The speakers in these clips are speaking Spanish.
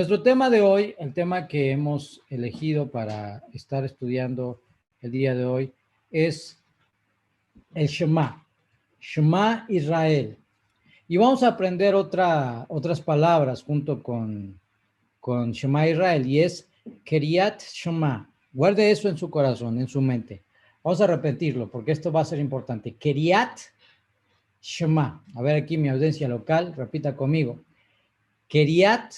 Nuestro tema de hoy, el tema que hemos elegido para estar estudiando el día de hoy, es el Shema, Shema Israel. Y vamos a aprender otras palabras junto con Shema Israel, y es Keriat Shema. Guarde eso en su corazón, en su mente. Vamos a repetirlo porque esto va a ser importante. Keriat Shema. A ver aquí mi audiencia local, repita conmigo. Keriat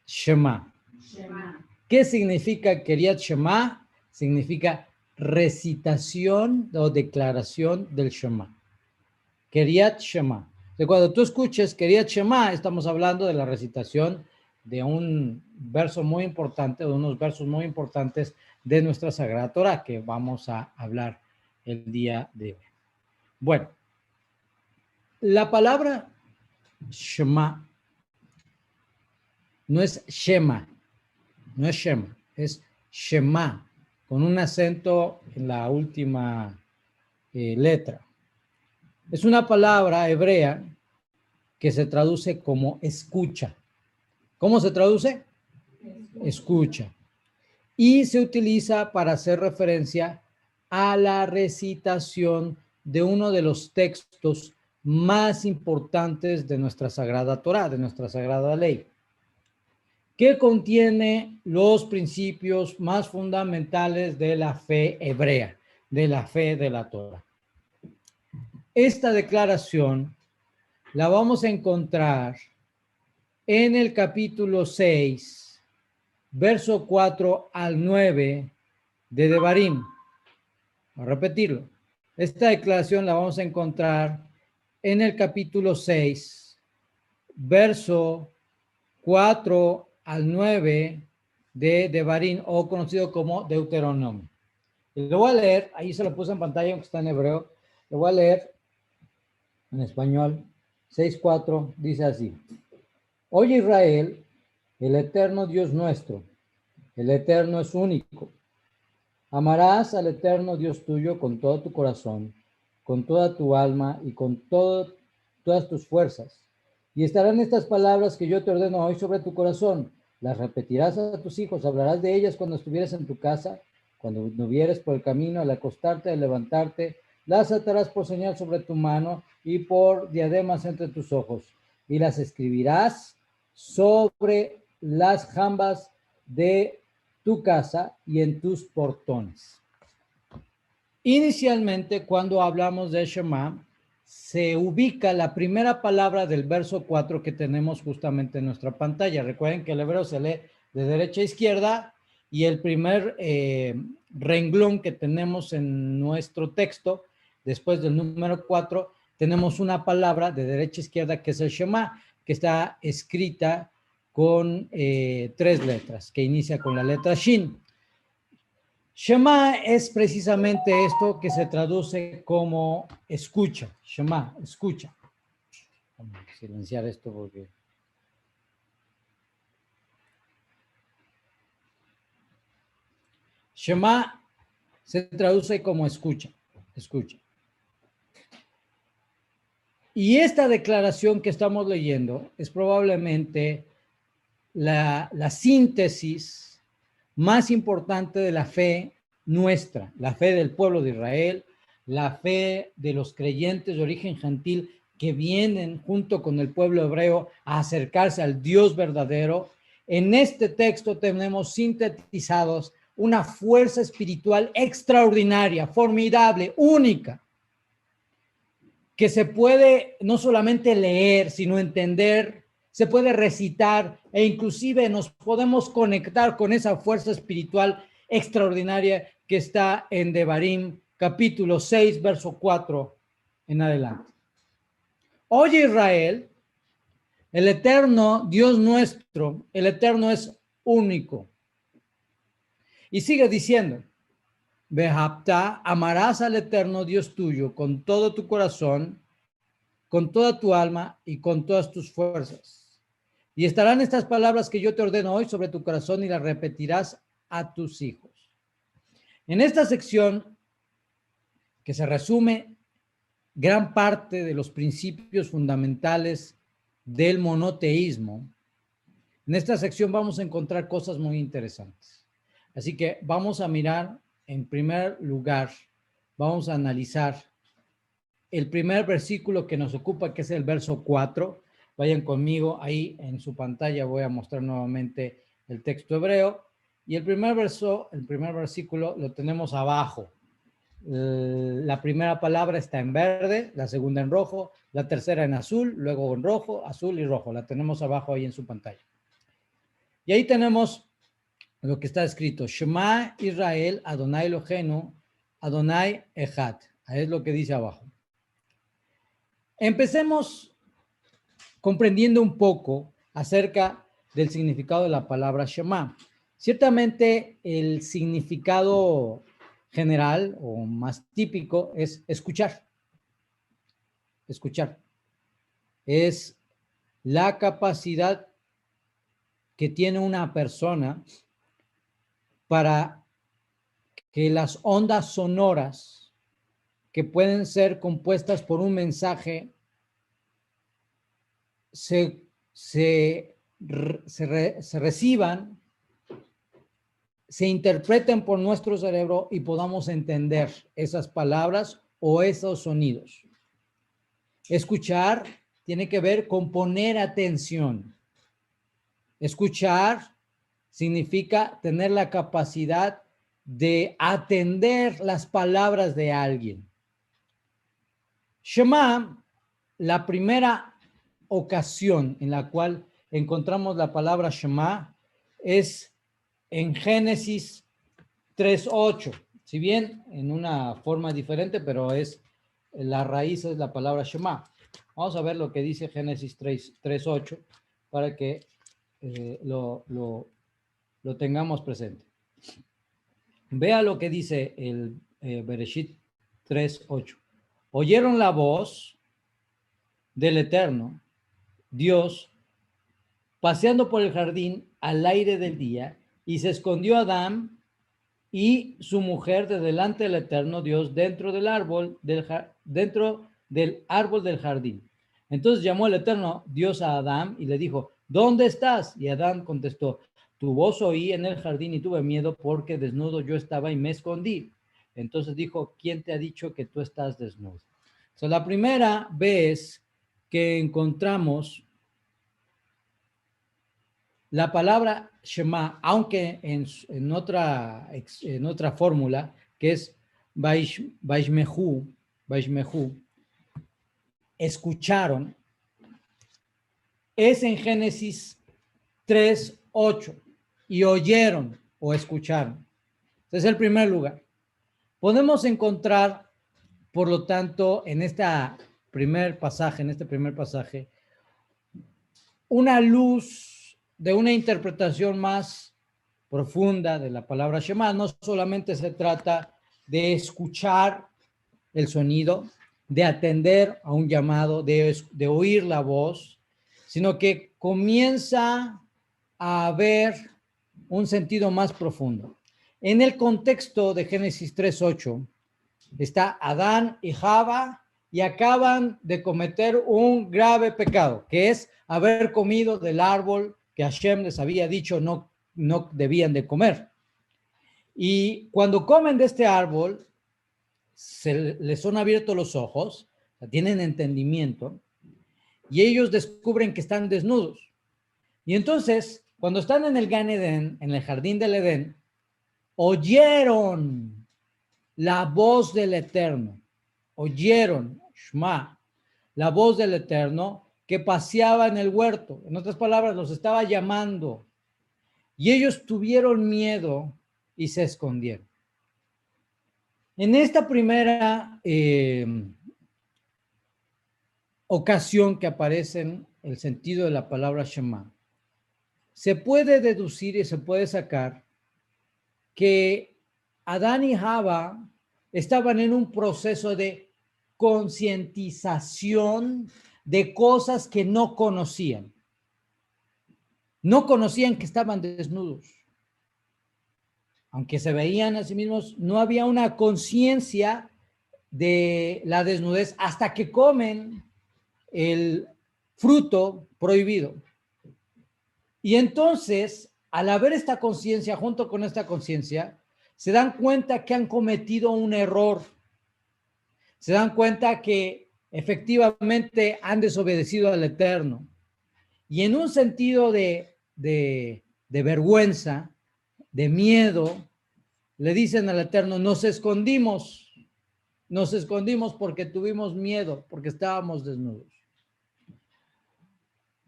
Shema. ¿Qué significa Keriat Shema? Significa recitación o declaración del Shema. Keriat Shema. De cuando tú escuches Keriat Shema, estamos hablando de la recitación de un verso muy importante, de unos versos muy importantes de nuestra Sagrada Torah, que vamos a hablar el día de hoy. Bueno, la palabra Shema no es Shema, no es Shema, es Shema, con un acento en la última letra. Es una palabra hebrea que se traduce como escucha. ¿Cómo se traduce? Escucha. Y se utiliza para hacer referencia a la recitación de uno de los textos más importantes de nuestra Sagrada Torah, de nuestra Sagrada Ley, que contiene los principios más fundamentales de la fe hebrea, de la fe de la Torah. Esta declaración la vamos a encontrar en el capítulo 6, verso 4 al 9 de Devarim. Voy a repetirlo. Esta declaración la vamos a encontrar en el capítulo 6, verso 4 al 9 de Devarim, o conocido como Deuteronomio. Y lo voy a leer, ahí se lo puse en pantalla, aunque está en hebreo. Lo voy a leer en español. 6:4 dice así: Oye Israel, el eterno Dios nuestro, el eterno es único. Amarás al eterno Dios tuyo con todo tu corazón, con toda tu alma y con todas tus fuerzas. Y estarán estas palabras que yo te ordeno hoy sobre tu corazón. Las repetirás a tus hijos, hablarás de ellas cuando estuvieras en tu casa, cuando anduvieres por el camino, al acostarte, al levantarte. Las atarás por señal sobre tu mano y por diademas entre tus ojos. Y las escribirás sobre las jambas de tu casa y en tus portones. Inicialmente, cuando hablamos de Shema, se ubica la primera palabra del verso 4 que tenemos justamente en nuestra pantalla. Recuerden que el hebreo se lee de derecha a izquierda y el primer renglón que tenemos en nuestro texto, después del número 4, tenemos una palabra de derecha a izquierda que es el Shema, que está escrita con 3 letras, que inicia con la letra Shin. Shema es precisamente esto que se traduce como escucha. Shema, escucha. Vamos a silenciar esto porque... Shema se traduce como escucha, escucha. Y esta declaración que estamos leyendo es probablemente la síntesis más importante de la fe nuestra, la fe del pueblo de Israel, la fe de los creyentes de origen gentil que vienen junto con el pueblo hebreo a acercarse al Dios verdadero. En este texto tenemos sintetizados una fuerza espiritual extraordinaria, formidable, única, que se puede no solamente leer, sino entender, se puede recitar e inclusive nos podemos conectar con esa fuerza espiritual extraordinaria que está en Devarim, capítulo 6, verso 4 en adelante. Oye Israel, el eterno Dios nuestro, el eterno es único. Y sigue diciendo, Behapta, amarás al eterno Dios tuyo con todo tu corazón, con toda tu alma y con todas tus fuerzas. Y estarán estas palabras que yo te ordeno hoy sobre tu corazón y las repetirás a tus hijos. En esta sección, que se resume gran parte de los principios fundamentales del monoteísmo, En esta sección vamos a encontrar cosas muy interesantes. Así que vamos a mirar, en primer lugar, vamos a analizar el primer versículo que nos ocupa, que es el verso 4. Vayan conmigo, ahí en su pantalla voy a mostrar nuevamente el texto hebreo. Y el primer versículo lo tenemos abajo. La primera palabra está en verde, la segunda en rojo, la tercera en azul, luego en rojo, azul y rojo. La tenemos abajo ahí en su pantalla. Y ahí tenemos lo que está escrito: Shema Israel, Adonai Eloheinu, Adonai Echad. Ahí es lo que dice abajo. Empecemos comprendiendo un poco acerca del significado de la palabra Shema. Ciertamente el significado general o más típico es escuchar. Escuchar. Es la capacidad que tiene una persona para que las ondas sonoras que pueden ser compuestas por un mensaje se reciban, se interpreten por nuestro cerebro y podamos entender esas palabras o esos sonidos. Escuchar tiene que ver con poner atención. Escuchar significa tener la capacidad de atender las palabras de alguien. Shema, la primera ocasión en la cual encontramos la palabra Shema es en Génesis 3:8. Si bien en una forma diferente, pero la raíz es la palabra Shema. Vamos a ver lo que dice Génesis 3:8 para que lo tengamos presente. Vea lo que dice el Bereshit 3:8. Oyeron la voz del Eterno, Dios, paseando por el jardín al aire del día, y se escondió Adán y su mujer de delante del Eterno Dios dentro del árbol del jardín. Entonces llamó el Eterno Dios a Adán y le dijo: ¿dónde estás? Y Adán contestó: tu voz oí en el jardín y tuve miedo porque desnudo yo estaba y me escondí. Entonces dijo: ¿quién te ha dicho que tú estás desnudo? So, la primera vez que encontramos la palabra Shema, aunque en otra fórmula, que es Vaishmehu, escucharon, es en Génesis 3:8, y oyeron o escucharon. Ese es el primer lugar. Podemos encontrar, por lo tanto, en este primer pasaje, una luz de una interpretación más profunda de la palabra Shema. No solamente se trata de escuchar el sonido, de atender a un llamado, de oír la voz, sino que comienza a haber un sentido más profundo. En el contexto de Génesis 3:8 está Adán y Java, y acaban de cometer un grave pecado, que es haber comido del árbol que Hashem les había dicho no debían de comer. Y cuando comen de este árbol, se les son abiertos los ojos, tienen entendimiento, y ellos descubren que están desnudos. Y entonces, cuando están en el Gan Edén, en el jardín del Edén, oyeron la voz del Eterno, oyeron, Shema, la voz del Eterno que paseaba en el huerto. En otras palabras, los estaba llamando. Y ellos tuvieron miedo y se escondieron. En esta primera ocasión que aparece el sentido de la palabra Shema, se puede deducir y se puede sacar que Adán y Java estaban en un proceso de concientización de cosas que no conocían. No conocían que estaban desnudos. Aunque se veían a sí mismos, no había una conciencia de la desnudez hasta que comen el fruto prohibido. Y entonces, al haber esta conciencia, junto con esta conciencia, se dan cuenta que han cometido un error. Se dan cuenta que efectivamente han desobedecido al Eterno. Y en un sentido de vergüenza, de miedo, le dicen al Eterno, nos escondimos porque tuvimos miedo, porque estábamos desnudos.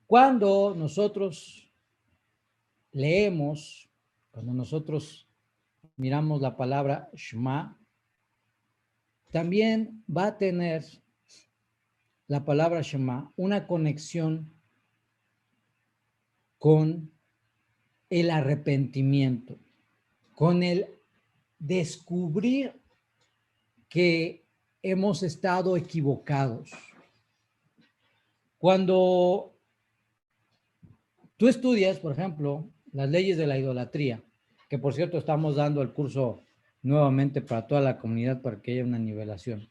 Cuando nosotros leemos, cuando nosotros miramos la palabra Shema, también va a tener la palabra Shema una conexión con el arrepentimiento, con el descubrir que hemos estado equivocados. Cuando tú estudias, por ejemplo, las leyes de la idolatría, que por cierto estamos dando el curso nuevamente para toda la comunidad para que haya una nivelación,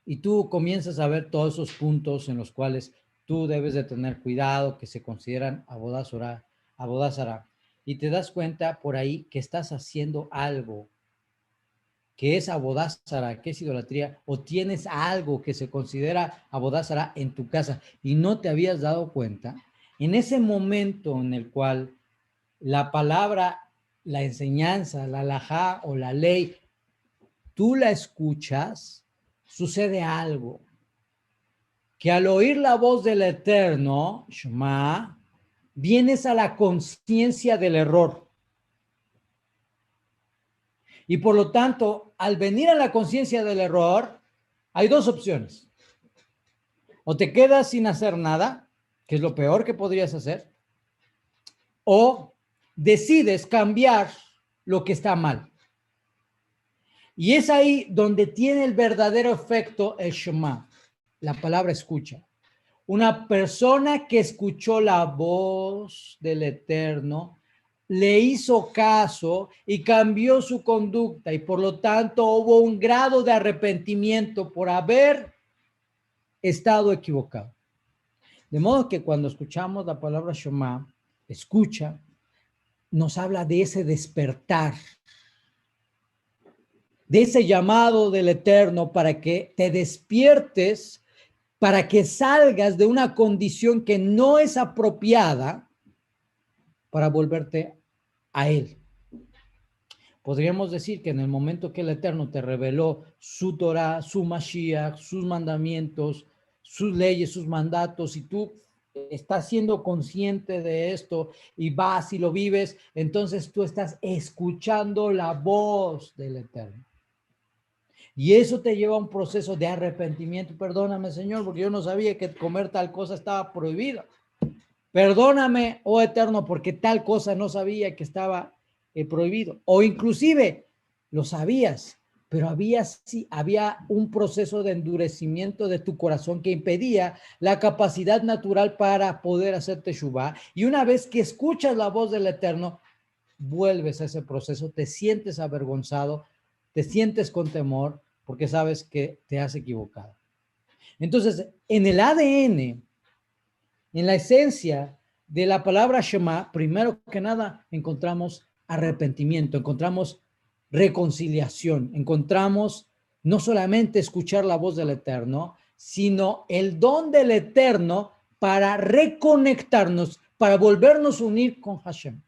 y tú comienzas a ver todos esos puntos en los cuales tú debes de tener cuidado, que se consideran Avodah Zará, y te das cuenta por ahí que estás haciendo algo que es Avodah Zará, que es idolatría, o tienes algo que se considera Avodah Zará en tu casa y no te habías dado cuenta, en ese momento en el cual la palabra, la enseñanza, la halajá o la ley, tú la escuchas, sucede algo. Que al oír la voz del Eterno, Shema, vienes a la conciencia del error. Y por lo tanto, al venir a la conciencia del error, hay dos opciones. O te quedas sin hacer nada, que es lo peor que podrías hacer, o decides cambiar lo que está mal. Y es ahí donde tiene el verdadero efecto el Shema, la palabra escucha. Una persona que escuchó la voz del Eterno, le hizo caso y cambió su conducta y por lo tanto hubo un grado de arrepentimiento por haber estado equivocado. De modo que cuando escuchamos la palabra Shema, escucha, nos habla de ese despertar, de ese llamado del Eterno para que te despiertes, para que salgas de una condición que no es apropiada para volverte a Él. Podríamos decir que en el momento que el Eterno te reveló su Torah, su Mashiach, sus mandamientos, sus leyes, sus mandatos, y tú estás siendo consciente de esto y vas y lo vives, entonces tú estás escuchando la voz del Eterno. Y eso te lleva a un proceso de arrepentimiento. Perdóname, Señor, porque yo no sabía que comer tal cosa estaba prohibida. Perdóname, oh Eterno, porque tal cosa no sabía que estaba prohibido. O inclusive lo sabías, pero había un proceso de endurecimiento de tu corazón que impedía la capacidad natural para poder hacer teshuvá. Y una vez que escuchas la voz del Eterno, vuelves a ese proceso, te sientes avergonzado, te sientes con temor, porque sabes que te has equivocado. Entonces, en el ADN, en la esencia de la palabra Shema, primero que nada encontramos arrepentimiento, encontramos reconciliación, encontramos no solamente escuchar la voz del Eterno, sino el don del Eterno para reconectarnos, para volvernos a unir con Hashem.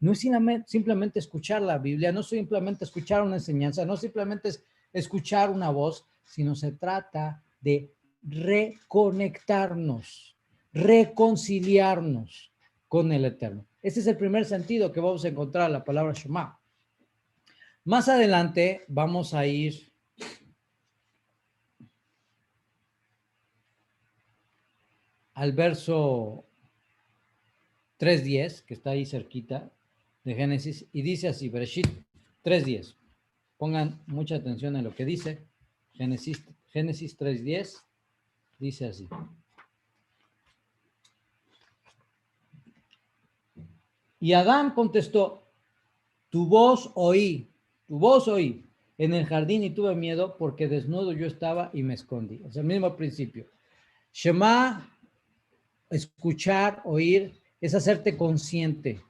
No es simplemente escuchar la Biblia, no es simplemente escuchar una enseñanza, no simplemente es escuchar una voz, sino se trata de reconectarnos, reconciliarnos con el Eterno. Ese es el primer sentido que vamos a encontrar en la palabra Shema. Más adelante vamos a ir al verso 3:10, que está ahí cerquita de Génesis, y dice así, Bereshit 3:10. Pongan mucha atención en lo que dice. Génesis 3:10 dice así. Y Adán contestó, tu voz oí en el jardín y tuve miedo porque desnudo yo estaba y me escondí. Es el mismo principio. Shema, escuchar, oír, es hacerte consciente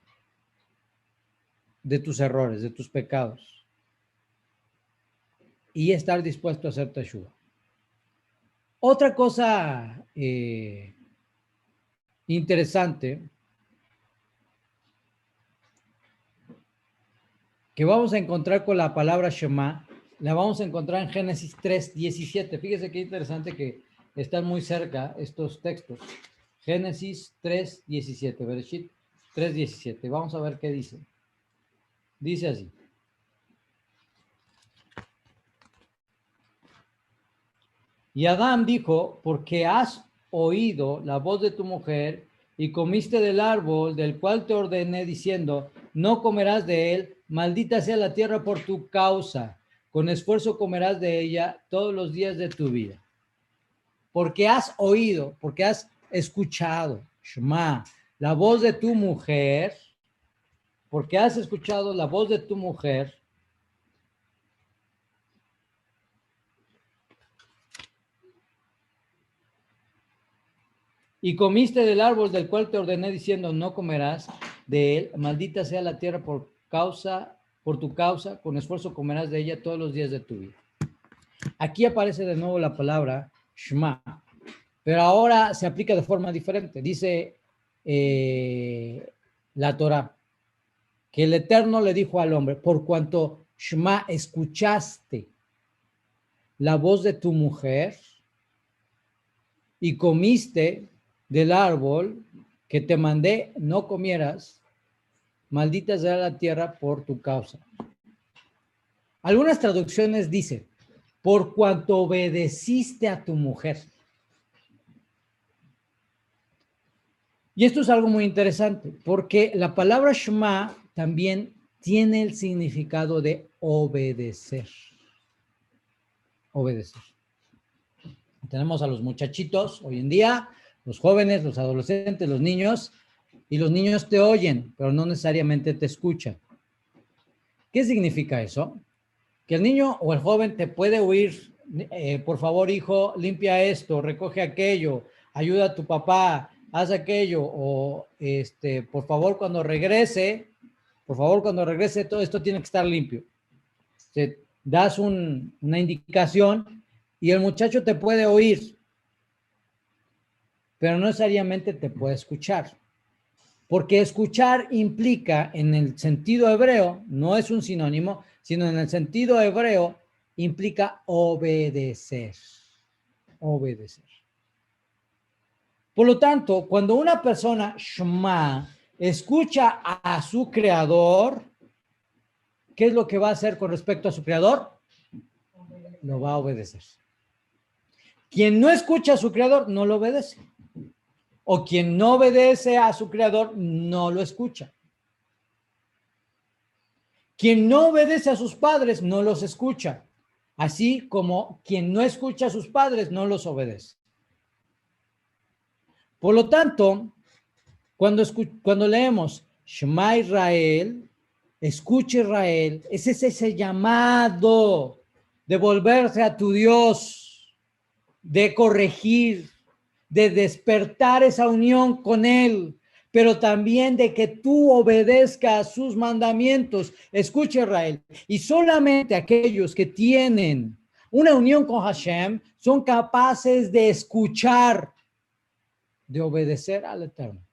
de tus errores, de tus pecados, y estar dispuesto a hacer teshuva. Otra cosa interesante que vamos a encontrar con la palabra Shema, la vamos a encontrar en Génesis 3:17. Fíjese qué interesante que están muy cerca estos textos. Génesis 3:17, Bereshit 3:17. Vamos a ver qué dice. Dice así. Y Adán dijo, porque has oído la voz de tu mujer y comiste del árbol del cual te ordené diciendo, no comerás de él, maldita sea la tierra por tu causa, con esfuerzo comerás de ella todos los días de tu vida. Porque has oído, porque has escuchado, Shema, la voz de tu mujer, porque has escuchado la voz de tu mujer, y comiste del árbol del cual te ordené diciendo, no comerás de él, maldita sea la tierra por tu causa, con esfuerzo comerás de ella todos los días de tu vida. Aquí aparece de nuevo la palabra Shema, pero ahora se aplica de forma diferente. Dice la Torah, que el Eterno le dijo al hombre, por cuanto Shema escuchaste la voz de tu mujer y comiste del árbol que te mandé no comieras, maldita será la tierra por tu causa. Algunas traducciones dicen, por cuanto obedeciste a tu mujer. Y esto es algo muy interesante, porque la palabra Shema también tiene el significado de obedecer. Obedecer. Tenemos a los muchachitos hoy en día, los jóvenes, los adolescentes, los niños, y los niños te oyen, pero no necesariamente te escuchan. ¿Qué significa eso? Que el niño o el joven te puede oír, por favor, hijo, limpia esto, recoge aquello, ayuda a tu papá, haz aquello, o por favor, cuando regrese, todo esto tiene que estar limpio. Te das una indicación y el muchacho te puede oír, pero no necesariamente te puede escuchar. Porque escuchar implica, en el sentido hebreo, no es un sinónimo, sino en el sentido hebreo, implica obedecer. Obedecer. Por lo tanto, cuando una persona, Shema, escucha a su creador, ¿qué es lo que va a hacer con respecto a su creador? Lo va a obedecer. Quien no escucha a su creador, no lo obedece. O quien no obedece a su creador, no lo escucha. Quien no obedece a sus padres, no los escucha. Así como quien no escucha a sus padres, no los obedece. Por lo tanto, cuando leemos Shema Israel, escucha Israel, es ese llamado de volverse a tu Dios, de corregir, de despertar esa unión con Él, pero también de que tú obedezcas sus mandamientos. Escucha Israel, y solamente aquellos que tienen una unión con Hashem son capaces de escuchar, de obedecer al Eterno.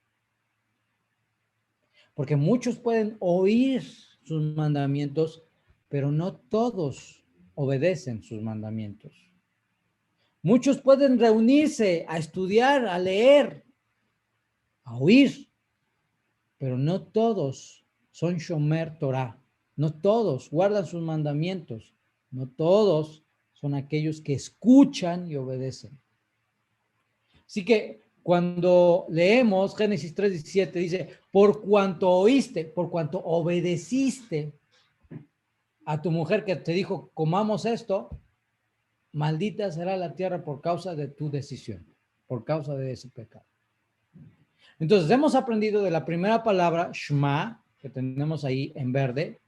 Porque muchos pueden oír sus mandamientos, pero no todos obedecen sus mandamientos. Muchos pueden reunirse a estudiar, a leer, a oír, pero no todos son Shomer Torah. No todos guardan sus mandamientos. No todos son aquellos que escuchan y obedecen. Así que cuando leemos Génesis 3:17 dice, por cuanto oíste, por cuanto obedeciste a tu mujer que te dijo, comamos esto, maldita será la tierra por causa de tu decisión, por causa de ese pecado. Entonces, hemos aprendido de la primera palabra, Shema, que tenemos ahí en verde,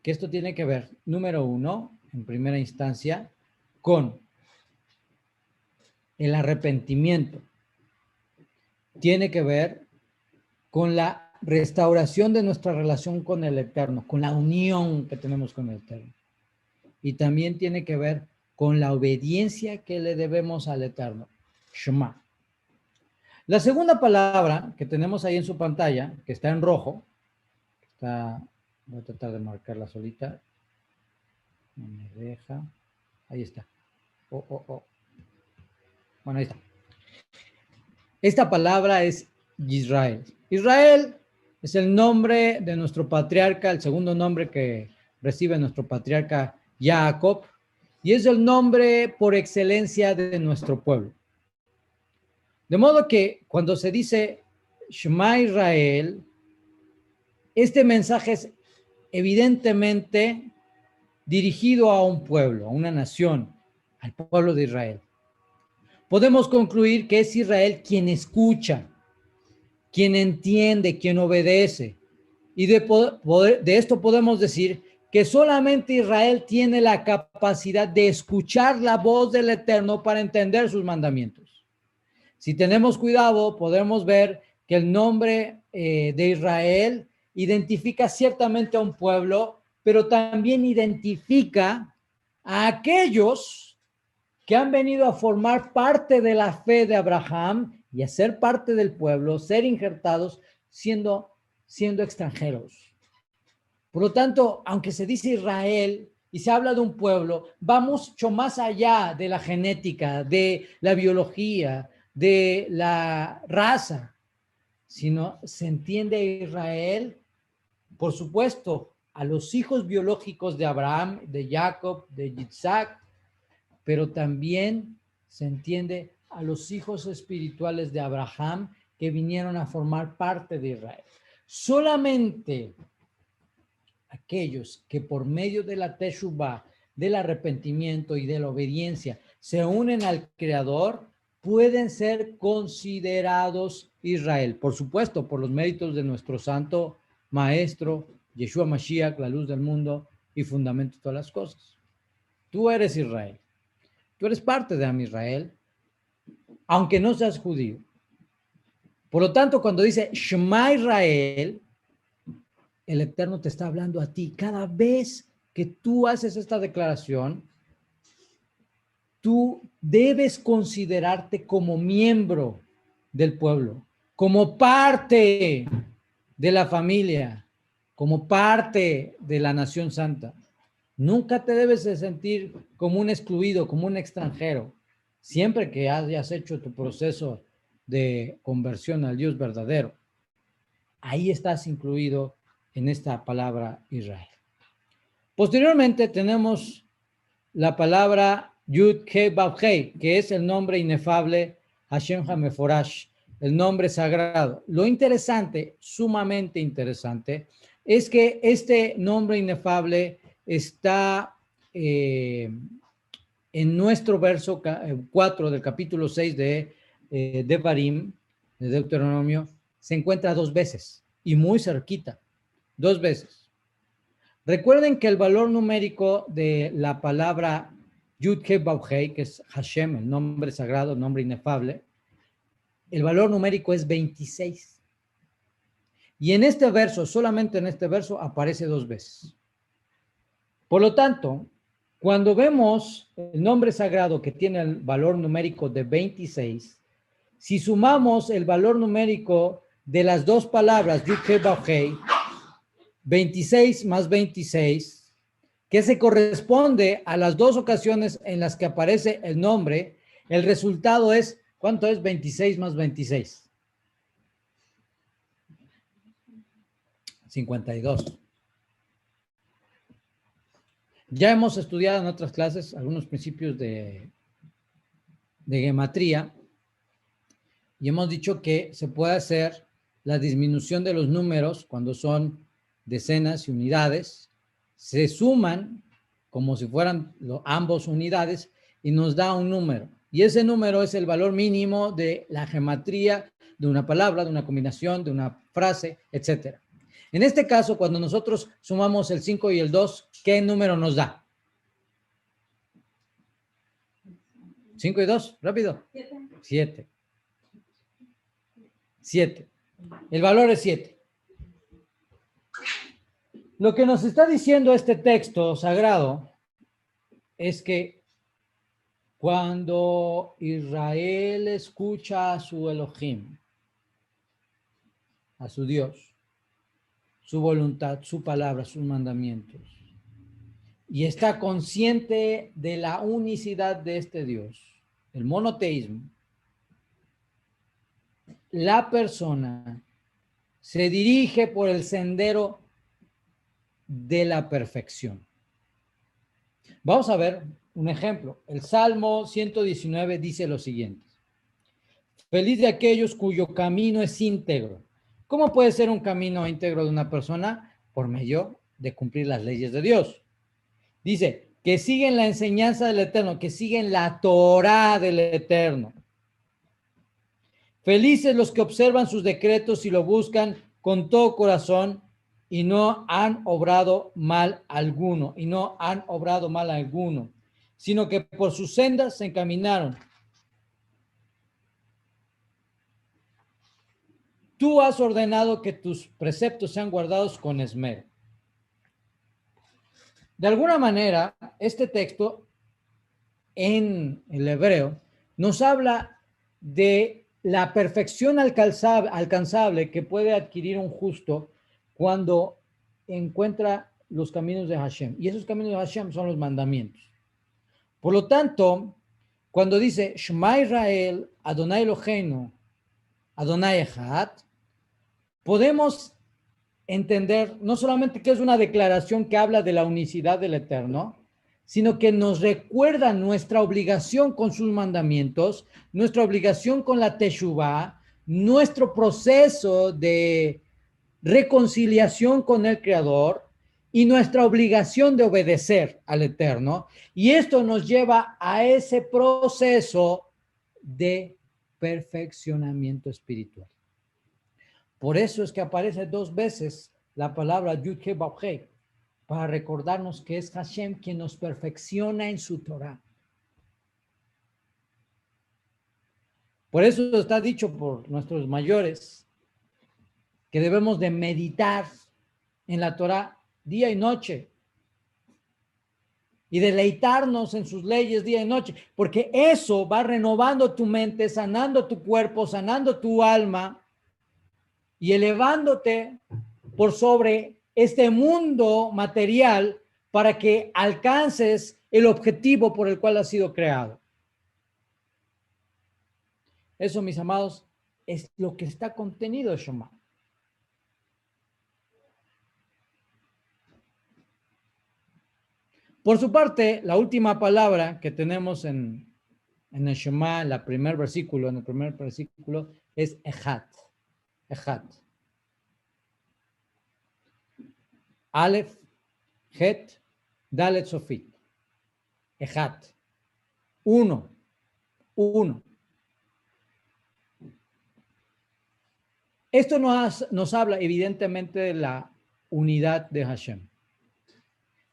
que esto tiene que ver, número uno, en primera instancia, con el arrepentimiento. Tiene que ver con la restauración de nuestra relación con el Eterno, con la unión que tenemos con el Eterno. Y también tiene que ver con la obediencia que le debemos al Eterno. Shema. La segunda palabra que tenemos ahí en su pantalla, que está en rojo, voy a tratar de marcarla solita. No me deja. Ahí está. Bueno, ahí está. Esta palabra es Israel. Israel es el nombre de nuestro patriarca, el segundo nombre que recibe nuestro patriarca Jacob, y es el nombre por excelencia de nuestro pueblo. De modo que cuando se dice Shema Israel, este mensaje es evidentemente dirigido a un pueblo, a una nación, al pueblo de Israel. Podemos concluir que es Israel quien escucha, quien entiende, quien obedece. Y de esto podemos decir que solamente Israel tiene la capacidad de escuchar la voz del Eterno para entender sus mandamientos. Si tenemos cuidado, podemos ver que el nombre de Israel identifica ciertamente a un pueblo, pero también identifica a aquellos que han venido a formar parte de la fe de Abraham y a ser parte del pueblo, ser injertados siendo extranjeros. Por lo tanto, aunque se dice Israel y se habla de un pueblo, va mucho más allá de la genética, de la biología, de la raza, sino se entiende a Israel, por supuesto, a los hijos biológicos de Abraham, de Jacob, de Isaac, pero también se entiende a los hijos espirituales de Abraham que vinieron a formar parte de Israel. Solamente aquellos que por medio de la Teshuvah, del arrepentimiento y de la obediencia se unen al Creador, pueden ser considerados Israel. Por supuesto, por los méritos de nuestro santo maestro, Yeshua Mashiach, la luz del mundo y fundamento de todas las cosas. Tú eres Israel. Tú eres parte de Am Israel, aunque no seas judío. Por lo tanto, cuando dice Shema Israel, el Eterno te está hablando a ti. Cada vez que tú haces esta declaración, tú debes considerarte como miembro del pueblo, como parte de la familia, como parte de la nación santa. Nunca te debes de sentir como un excluido, como un extranjero. Siempre que hayas hecho tu proceso de conversión al Dios verdadero, ahí estás incluido en esta palabra Israel. Posteriormente tenemos la palabra Yud He Vav He, que es el nombre inefable Hashem HaMeforash, el nombre sagrado. Lo interesante, sumamente interesante, es que este nombre inefable está en nuestro verso 4 del capítulo 6 de Devarim, de Deuteronomio, se encuentra 2 veces y muy cerquita, 2 veces. Recuerden que el valor numérico de la palabra Yud-He-Vav-He, que es Hashem, el nombre sagrado, el nombre inefable, el valor numérico es 26. Y en este verso, solamente en este verso, aparece 2 veces. Por lo tanto, cuando vemos el nombre sagrado que tiene el valor numérico de 26, si sumamos el valor numérico de las 2 palabras Yud-He-Vav-He, 26 más 26, que se corresponde a las 2 ocasiones en las que aparece el nombre, el resultado es, ¿cuánto es 26 más 26? 52. Ya hemos estudiado en otras clases algunos principios de gematría y hemos dicho que se puede hacer la disminución de los números cuando son decenas y unidades, se suman como si fueran ambos unidades y nos da un número. Y ese número es el valor mínimo de la gematría de una palabra, de una combinación, de una frase, etc. En este caso, cuando nosotros sumamos el 5 y el 2, ¿qué número nos da? 5 y 2, rápido. 7. 7. El valor es 7. Lo que nos está diciendo este texto sagrado es que cuando Israel escucha a su Elohim, a su Dios, su voluntad, su palabra, sus mandamientos, y está consciente de la unicidad de este Dios, el monoteísmo, la persona se dirige por el sendero de la perfección. Vamos a ver un ejemplo. El Salmo 119 dice lo siguiente: feliz de aquellos cuyo camino es íntegro. ¿Cómo puede ser un camino íntegro de una persona? Por medio de cumplir las leyes de Dios. Dice que siguen la enseñanza del Eterno, que siguen la Torá del Eterno. Felices los que observan sus decretos y lo buscan con todo corazón y no han obrado mal alguno, sino que por sus sendas se encaminaron. Tú has ordenado que tus preceptos sean guardados con esmero. De alguna manera, este texto en el hebreo nos habla de la perfección alcanzable que puede adquirir un justo cuando encuentra los caminos de Hashem. Y esos caminos de Hashem son los mandamientos. Por lo tanto, cuando dice Shema Israel, Adonai Eloheinu, Adonai Echad, podemos entender no solamente que es una declaración que habla de la unicidad del Eterno, sino que nos recuerda nuestra obligación con sus mandamientos, nuestra obligación con la Teshuvah, nuestro proceso de reconciliación con el Creador y nuestra obligación de obedecer al Eterno. Y esto nos lleva a ese proceso de perfeccionamiento espiritual. Por eso es que aparece 2 veces la palabra Yud-He Vav-He, para recordarnos que es Hashem quien nos perfecciona en su Torah. Por eso está dicho por nuestros mayores que debemos de meditar en la Torah día y noche y deleitarnos en sus leyes día y noche, porque eso va renovando tu mente, sanando tu cuerpo, sanando tu alma y elevándote por sobre este mundo material para que alcances el objetivo por el cual has sido creado. Eso, mis amados, es lo que está contenido en Shema. Por su parte, la última palabra que tenemos en el Shema, en el primer versículo, es Echad. Echad. Aleph, Het, Dalet, Sofit. Echad. Uno. Esto nos habla evidentemente de la unidad de Hashem.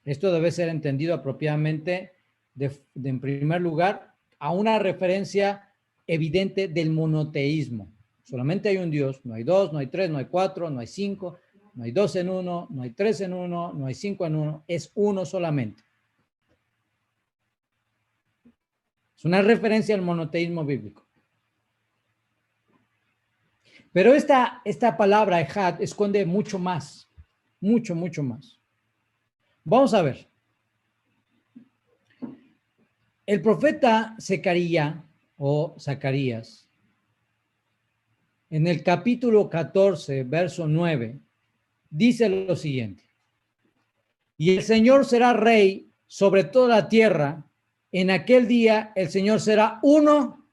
Esto debe ser entendido apropiadamente en primer lugar a una referencia evidente del monoteísmo. Solamente hay un Dios, no hay 2, no hay 3, no hay 4, no hay 5, no hay 2 en 1, no hay 3 en 1, no hay 5 en 1, es uno solamente. Es una referencia al monoteísmo bíblico. Pero esta palabra Echad esconde mucho más, mucho más. Vamos a ver. El profeta Zacarías en el capítulo 14, verso 9, dice lo siguiente: y el Señor será rey sobre toda la tierra. En aquel día el Señor será uno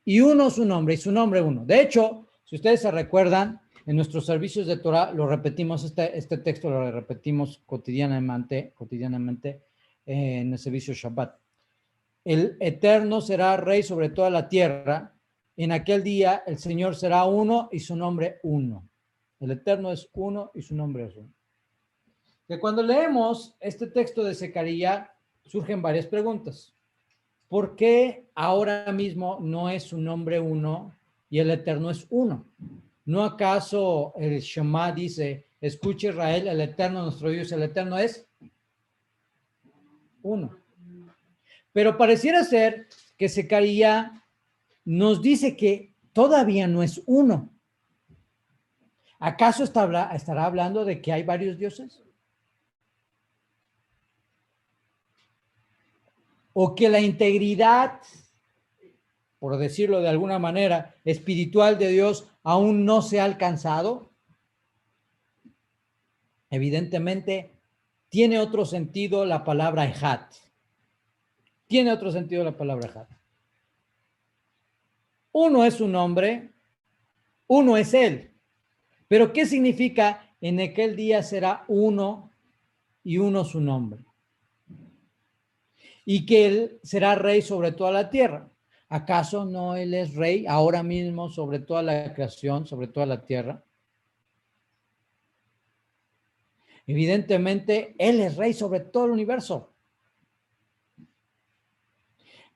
y uno su nombre, y su nombre uno. De hecho, si ustedes se recuerdan, en nuestros servicios de Torah lo repetimos, este texto lo repetimos cotidianamente en el servicio Shabbat. El Eterno será rey sobre toda la tierra. En aquel día el Señor será uno y su nombre uno. El Eterno es uno y su nombre es uno. Que cuando leemos este texto de Zacarías surgen varias preguntas. ¿Por qué ahora mismo no es su nombre uno y el Eterno es uno? ¿No acaso el Shema dice, escucha Israel, el Eterno nuestro Dios, el Eterno es uno? Pero pareciera ser que Zacarías nos dice que todavía no es uno. ¿Acaso estará hablando de que hay varios dioses? ¿O que la integridad, por decirlo de alguna manera, espiritual de Dios aún no se ha alcanzado? Evidentemente, tiene otro sentido la palabra Ejad. Tiene otro sentido la palabra Ejad. Uno es su nombre, uno es Él. Pero ¿qué significa? En aquel día será uno y uno su nombre. Y que Él será rey sobre toda la tierra. ¿Acaso no Él es rey ahora mismo sobre toda la creación, sobre toda la tierra? Evidentemente, Él es rey sobre todo el universo.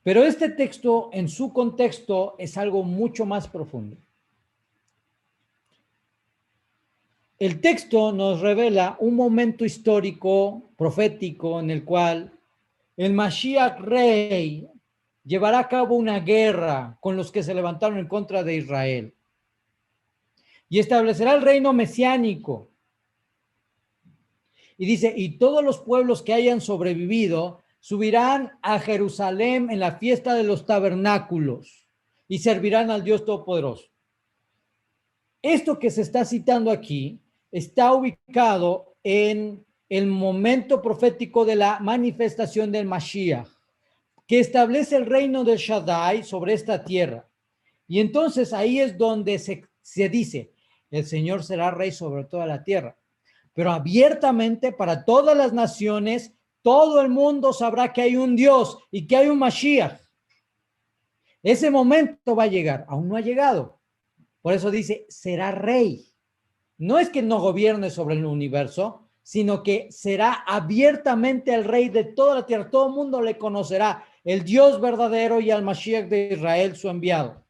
Pero este texto, en su contexto, es algo mucho más profundo. El texto nos revela un momento histórico, profético, en el cual el Mashiach rey llevará a cabo una guerra con los que se levantaron en contra de Israel y establecerá el reino mesiánico. Y dice, y todos los pueblos que hayan sobrevivido subirán a Jerusalén en la fiesta de los tabernáculos y servirán al Dios Todopoderoso. Esto que se está citando aquí está ubicado en el momento profético de la manifestación del Mashiach, que establece el reino de Shaddai sobre esta tierra. Y entonces ahí es donde se dice, el Señor será rey sobre toda la tierra. Pero abiertamente para todas las naciones, todo el mundo sabrá que hay un Dios y que hay un Mashiach. Ese momento va a llegar, aún no ha llegado. Por eso dice, será rey. No es que no gobierne sobre el universo, sino que será abiertamente el rey de toda la tierra. Todo el mundo le conocerá, el Dios verdadero y al Mashiach de Israel, su enviado.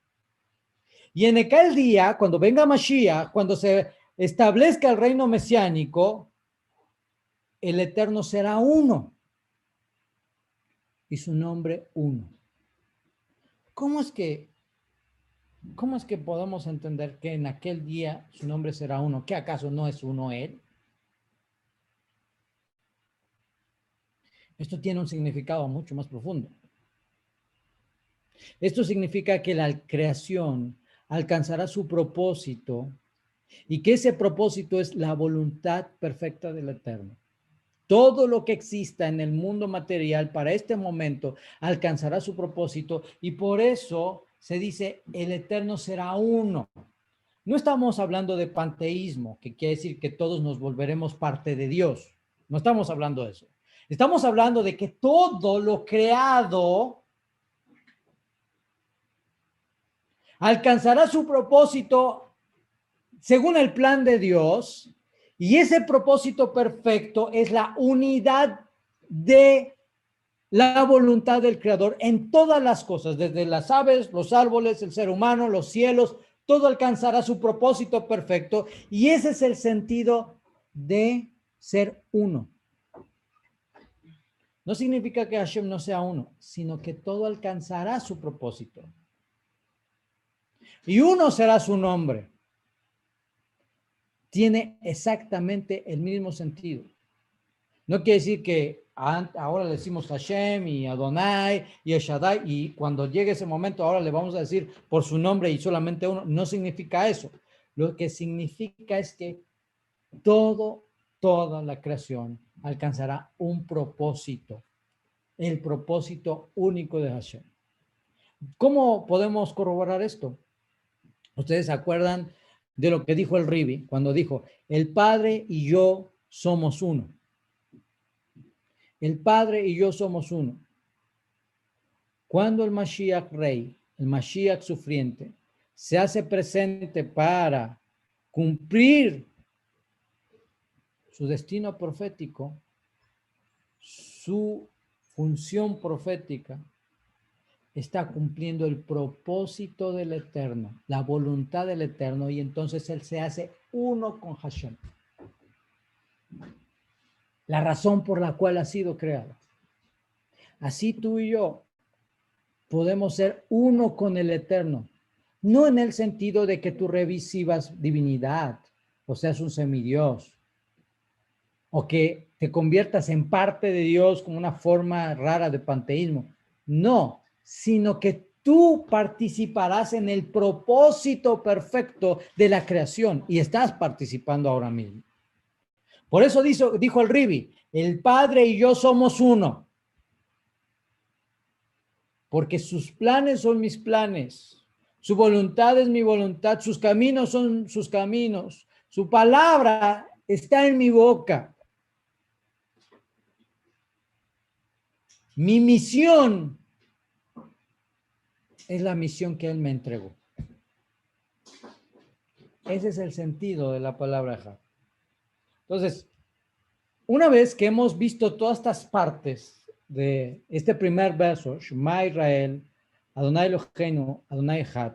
Y en aquel día, cuando venga Mashiach, cuando se establezca el reino mesiánico, el Eterno será uno y su nombre uno. ¿Cómo es que podemos entender que en aquel día su nombre será uno? ¿Qué acaso no es uno Él? Esto tiene un significado mucho más profundo. Esto significa que la creación alcanzará su propósito y que ese propósito es la voluntad perfecta del Eterno. Todo lo que exista en el mundo material para este momento alcanzará su propósito y por eso se dice el Eterno será uno. No estamos hablando de panteísmo, que quiere decir que todos nos volveremos parte de Dios. No estamos hablando de eso. Estamos hablando de que todo lo creado alcanzará su propósito según el plan de Dios, y ese propósito perfecto es la unidad de la voluntad del Creador en todas las cosas, desde las aves, los árboles, el ser humano, los cielos, todo alcanzará su propósito perfecto, y ese es el sentido de ser uno. No significa que Hashem no sea uno, sino que todo alcanzará su propósito. Y uno será su nombre. Tiene exactamente el mismo sentido. No quiere decir que ahora le decimos Hashem y Adonai y Shaddai y cuando llegue ese momento ahora le vamos a decir por su nombre y solamente uno. No significa eso. Lo que significa es que toda la creación alcanzará un propósito, el propósito único de Hashem. ¿Cómo podemos corroborar esto? Ustedes se acuerdan de lo que dijo el Ribi cuando dijo, el Padre y yo somos uno. El Padre y yo somos uno. Cuando el Mashiach rey, el Mashiach sufriente, se hace presente para cumplir su destino profético, su función profética, está cumpliendo el propósito del Eterno, la voluntad del Eterno, y entonces él se hace uno con Hashem. La razón por la cual ha sido creado. Así tú y yo podemos ser uno con el Eterno, no en el sentido de que tú revisivas divinidad, o seas un semidios, o que te conviertas en parte de Dios como una forma rara de panteísmo. No, sino que tú participarás en el propósito perfecto de la creación y estás participando ahora mismo. Por eso dijo el Ribi, el Padre y yo somos uno, porque sus planes son mis planes, su voluntad es mi voluntad, sus caminos son sus caminos, su palabra está en mi boca. Mi misión es la misión que Él me entregó. Ese es el sentido de la palabra Ejad. Entonces, una vez que hemos visto todas estas partes de este primer verso, Shema Israel, Adonai Eloheinu, Adonai Ejad,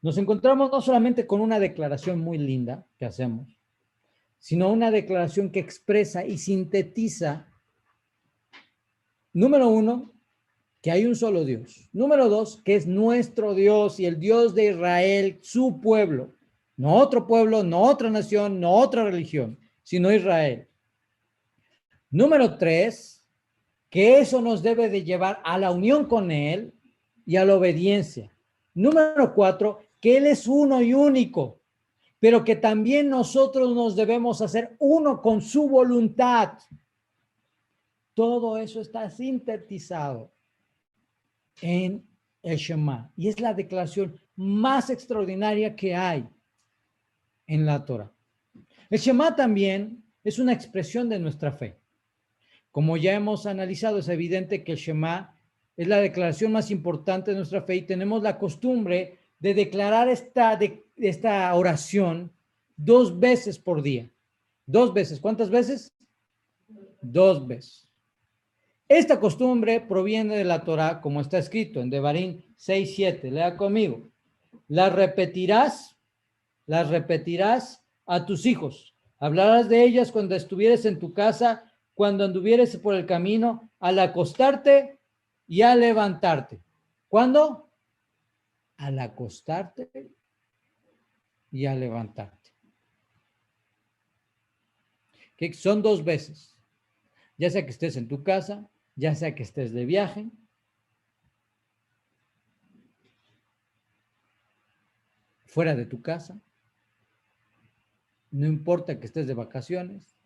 nos encontramos no solamente con una declaración muy linda que hacemos, sino una declaración que expresa y sintetiza, número uno, que hay un solo Dios. Número dos, que es nuestro Dios y el Dios de Israel, su pueblo. No otro pueblo, no otra nación, no otra religión, sino Israel. Número tres, que eso nos debe de llevar a la unión con Él y a la obediencia. Número cuatro, que Él es uno y único, pero que también nosotros nos debemos hacer uno con su voluntad. Todo eso está sintetizado en el Shema, y es la declaración más extraordinaria que hay en la Torah. El Shema también es una expresión de nuestra fe. Como ya hemos analizado, es evidente que el Shema es la declaración más importante de nuestra fe y tenemos la costumbre de declarar esta oración 2 veces por día. 2 veces. ¿Cuántas veces? 2 veces. Esta costumbre proviene de la Torá, como está escrito en Devarim 6:7. Lea conmigo. Las repetirás a tus hijos. Hablarás de ellas cuando estuvieres en tu casa, cuando anduvieres por el camino, al acostarte y al levantarte. ¿Cuándo? Al acostarte y al levantarte. Que son 2 veces. Ya sea que estés en tu casa, ya sea que estés de viaje, fuera de tu casa, no importa que estés de vacaciones,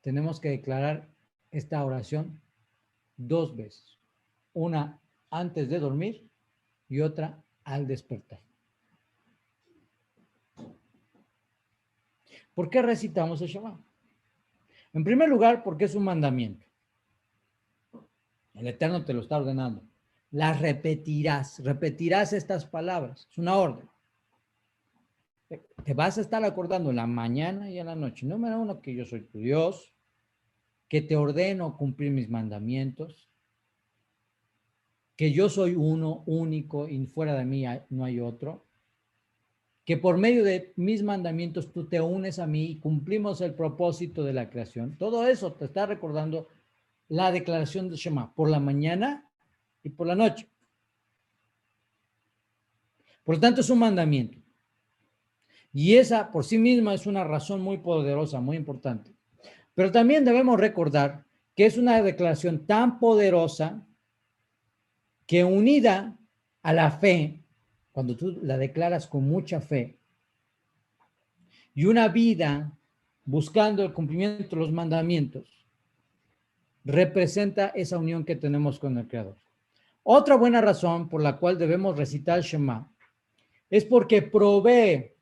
tenemos que declarar esta oración 2 veces. Una antes de dormir y otra al despertar. ¿Por qué recitamos el Shema? En primer lugar, porque es un mandamiento. El Eterno te lo está ordenando. Las repetirás estas palabras. Es una orden. Te vas a estar acordando en la mañana y en la noche. Número uno, que yo soy tu Dios, que te ordeno cumplir mis mandamientos, que yo soy uno, único, y fuera de mí no hay otro, que por medio de mis mandamientos tú te unes a mí y cumplimos el propósito de la creación. Todo eso te está recordando la declaración de Shema por la mañana y por la noche. Por lo tanto, es un mandamiento. Y esa por sí misma es una razón muy poderosa, muy importante. Pero también debemos recordar que es una declaración tan poderosa que unida a la fe, cuando tú la declaras con mucha fe, y una vida buscando el cumplimiento de los mandamientos, representa esa unión que tenemos con el Creador. Otra buena razón por la cual debemos recitar Shema es porque provee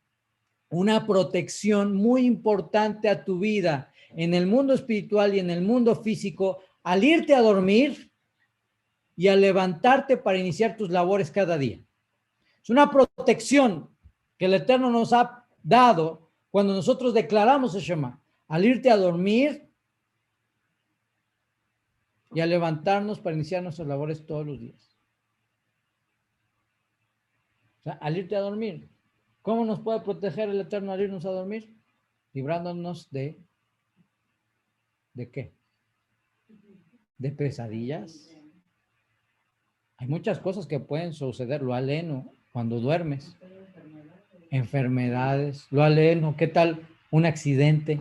una protección muy importante a tu vida en el mundo espiritual y en el mundo físico al irte a dormir y al levantarte para iniciar tus labores cada día. Es una protección que el Eterno nos ha dado cuando nosotros declaramos el Shema. Al irte a dormir, y a levantarnos para iniciar nuestras labores todos los días. O sea, al irte a dormir. ¿Cómo nos puede proteger el Eterno al irnos a dormir? Librándonos ¿de qué? De pesadillas. Hay muchas cosas que pueden suceder, lo aleno, cuando duermes. Enfermedades, lo aleno, ¿qué tal un accidente?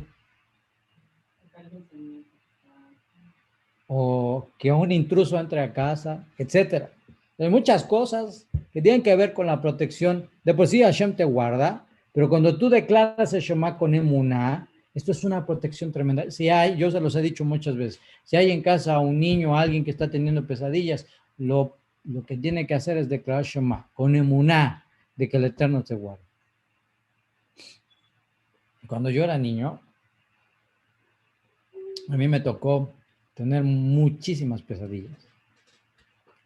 O que un intruso entre a casa, etcétera. Hay muchas cosas que tienen que ver con la protección. De por sí Hashem te guarda, pero cuando tú declaras el Shema con emuná, esto es una protección tremenda. Si hay, yo se los he dicho muchas veces, si hay en casa un niño o alguien que está teniendo pesadillas, lo que tiene que hacer es declarar Shema con emuná de que el Eterno te guarda. Cuando yo era niño, a mí me tocó tener muchísimas pesadillas.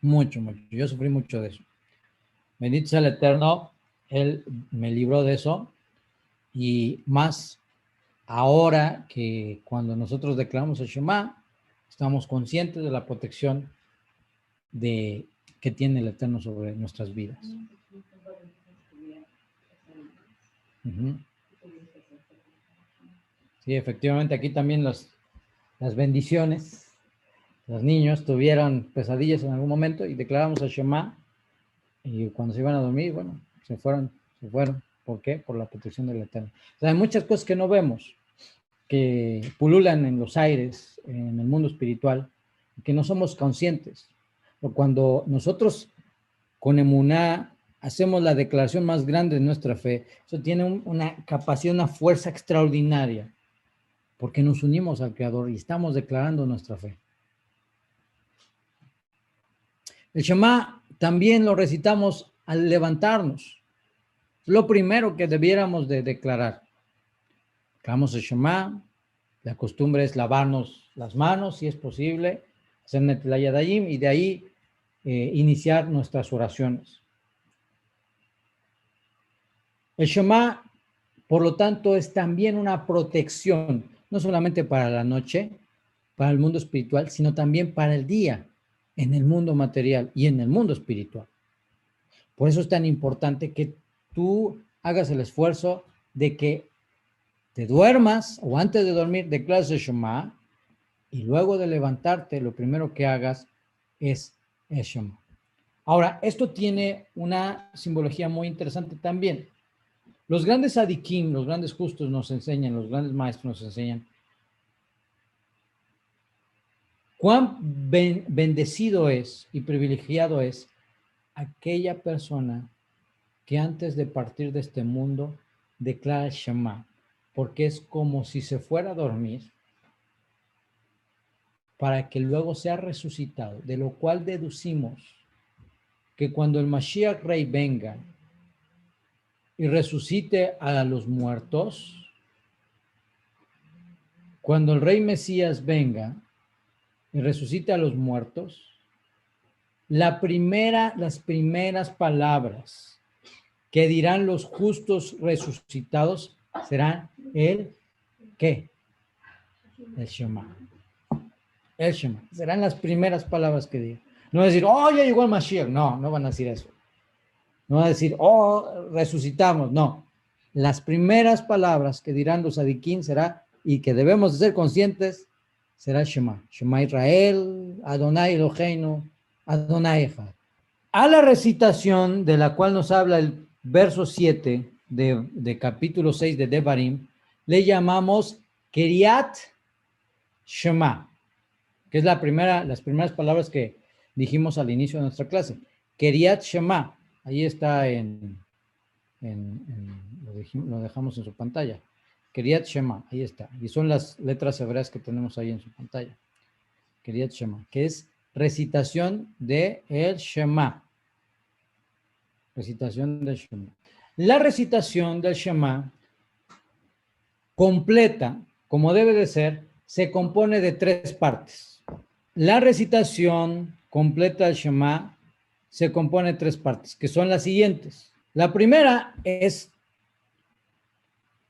Mucho. Yo sufrí mucho de eso. Bendito sea el Eterno, Él me libró de eso. Y más ahora que cuando nosotros declaramos el Shema, estamos conscientes de la protección que tiene el Eterno sobre nuestras vidas. Sí, efectivamente, aquí también las bendiciones. Los niños tuvieron pesadillas en algún momento y declaramos el Shema y cuando se iban a dormir, bueno, se fueron. ¿Por qué? Por la protección del Eterno. O sea, hay muchas cosas que no vemos, que pululan en los aires, en el mundo espiritual, que no somos conscientes. O cuando nosotros con emuná hacemos la declaración más grande de nuestra fe, eso tiene una capacidad, una fuerza extraordinaria, porque nos unimos al Creador y estamos declarando nuestra fe. El Shema también lo recitamos al levantarnos. Lo primero que debiéramos de declarar. Declaramos el Shema. La costumbre es lavarnos las manos, si es posible, hacer Netilat Yadayim y de ahí iniciar nuestras oraciones. El Shema, por lo tanto, es también una protección, no solamente para la noche, para el mundo espiritual, sino también para el día, en el mundo material y en el mundo espiritual. Por eso es tan importante que tú hagas el esfuerzo de que te duermas o antes de dormir declares el Shema y luego de levantarte lo primero que hagas es el Shema. Ahora, esto tiene una simbología muy interesante también. Los grandes tzadikim, los grandes justos nos enseñan, los grandes maestros nos enseñan cuán bendecido es y privilegiado es aquella persona que antes de partir de este mundo declara Shema, porque es como si se fuera a dormir para que luego sea resucitado, de lo cual deducimos que cuando el Mashiach Rey venga y resucite a los muertos, cuando el Rey Mesías venga y resucite a los muertos, las primeras palabras que dirán los justos resucitados serán el ¿qué? El Shema. El Shema. Serán las primeras palabras que digan. No va a decir, oh, ya llegó el Mashiach. No, no van a decir eso. No va a decir, oh, resucitamos. No. Las primeras palabras que dirán los tzadikim será, y que debemos de ser conscientes, será Shema. Shema Israel, Adonai Eloheinu, Adonai Echad. A la recitación de la cual nos habla el verso 7 de capítulo 6 de Devarim, le llamamos Keriat Shema, que es las primeras palabras que dijimos al inicio de nuestra clase. Keriat Shema, ahí está lo dejamos en su pantalla. Keriat Shema, ahí está. Y son las letras hebreas que tenemos ahí en su pantalla. Keriat Shema, que es recitación de el Shema. Recitación del Shema. La recitación del Shema completa, como debe de ser, se compone de 3 partes. La recitación completa del Shema se compone de 3 partes, que son las siguientes. La primera es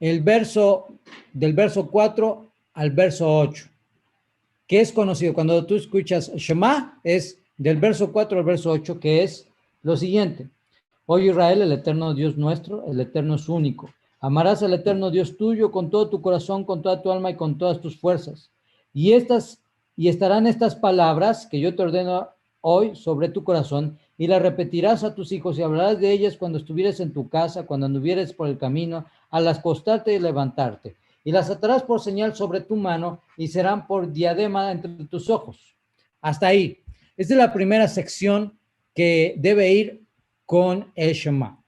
del verso 4 al verso 8. que es conocido. Cuando tú escuchas Shema, es del verso 4 al verso 8, que es lo siguiente. Oye Israel, el eterno Dios nuestro, el eterno es único. Amarás al eterno Dios tuyo con todo tu corazón, con toda tu alma y con todas tus fuerzas. Y estarán estas palabras que yo te ordeno hoy sobre tu corazón, y las repetirás a tus hijos y hablarás de ellas cuando estuvieres en tu casa, cuando anduvieres por el camino, al acostarte y levantarte. Y las atarás por señal sobre tu mano y serán por diadema entre tus ojos. Hasta ahí. Esta es la primera sección que debe ir con el Shema.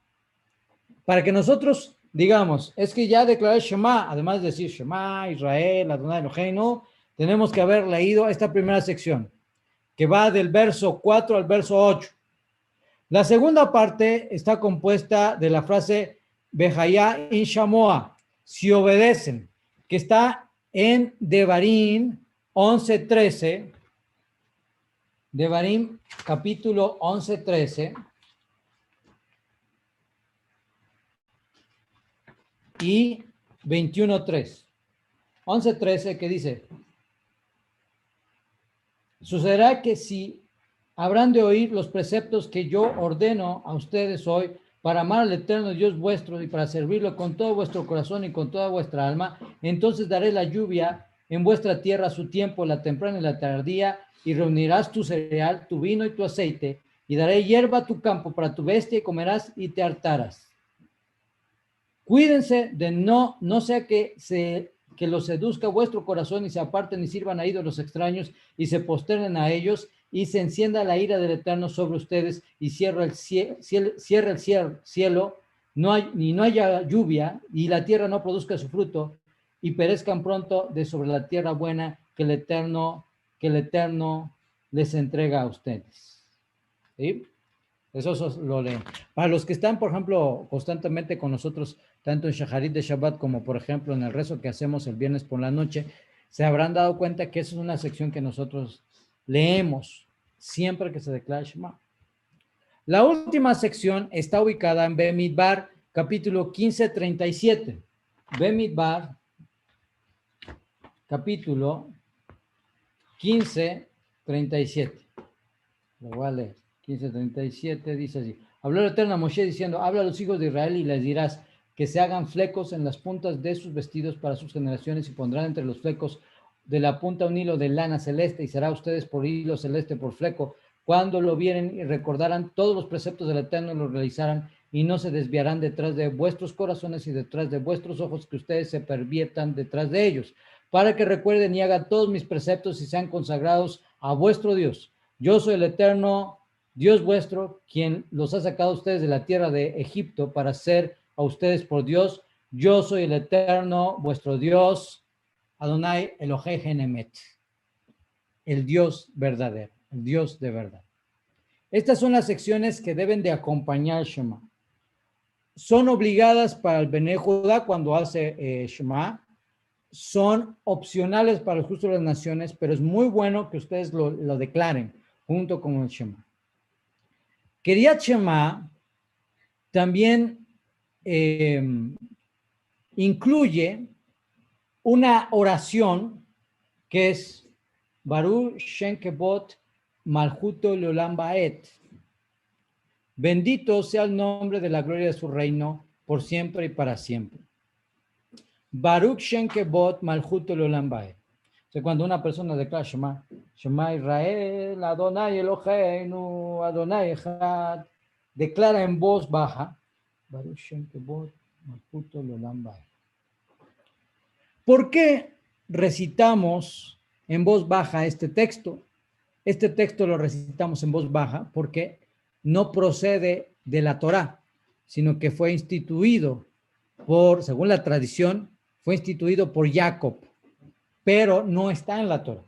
Para que nosotros digamos, es que ya declaré Shema, además de decir Shema, Israel, Adonai Eloheinu, tenemos que haber leído esta primera sección, que va del verso 4 al verso 8. La segunda parte está compuesta de la frase Behaya in Shamoa, si obedecen, que está en Devarim 11:13, Devarim capítulo 11:13 y 21:3. 11:13 que dice, sucederá que si habrán de oír los preceptos que yo ordeno a ustedes hoy para amar al eterno Dios vuestro y para servirlo con todo vuestro corazón y con toda vuestra alma, entonces daré la lluvia en vuestra tierra a su tiempo, la temprana y la tardía, y reunirás tu cereal, tu vino y tu aceite, y daré hierba a tu campo para tu bestia, y comerás y te hartarás. Cuídense de no sea que los seduzca vuestro corazón y se aparten y sirvan a ídolos extraños y se posternen a ellos y se encienda la ira del Eterno sobre ustedes y cierra el cielo, no haya lluvia y la tierra no produzca su fruto y perezcan pronto de sobre la tierra buena que el Eterno les entrega a ustedes. ¿Sí? Eso lo leen. Para los que están, por ejemplo, constantemente con nosotros, tanto en Shaharit de Shabbat como, por ejemplo, en el rezo que hacemos el viernes por la noche, se habrán dado cuenta que esa es una sección que nosotros leemos siempre que se declara Shema. La última sección está ubicada en Bemidbar, capítulo 15:37. Bemidbar, capítulo 15:37. Lo voy a leer. 15:37 dice así. Habló el Eterno a Moshe diciendo, habla a los hijos de Israel y les dirás que se hagan flecos en las puntas de sus vestidos para sus generaciones y pondrán entre los flecos de la punta un hilo de lana celeste y será ustedes por hilo celeste por fleco. Cuando lo vieren y recordarán todos los preceptos del Eterno lo realizarán y no se desviarán detrás de vuestros corazones y detrás de vuestros ojos que ustedes se perviertan detrás de ellos, para que recuerden y hagan todos mis preceptos y sean consagrados a vuestro Dios. Yo soy el Eterno Dios vuestro, quien los ha sacado a ustedes de la tierra de Egipto para ser a ustedes por Dios. Yo soy el Eterno, vuestro Dios, Adonai Elohei Emet, el Dios verdadero, el Dios de verdad. Estas son las secciones que deben de acompañar Shema. Son obligadas para el Bnei Judá cuando hace Shema. Son opcionales para el justo de las naciones, pero es muy bueno que ustedes lo declaren junto con el Shema. Kriyat Shema también incluye una oración que es Baruch Shem Kevod Malchuto Leolam Baed. Bendito sea el nombre de la gloria de su reino por siempre y para siempre. Baruch Shem Kevod Malchuto Leolam Baed. O sea, cuando una persona declara Shema, Shema Israel, Adonai Eloheinu, Adonai Echad, declara en voz baja, Baruch Shem Kevod Malchuto Leolam Baed. ¿Por qué recitamos en voz baja este texto? Este texto lo recitamos en voz baja porque no procede de la Torá, sino que fue instituido según la tradición, fue instituido por Jacob, pero no está en la Torá.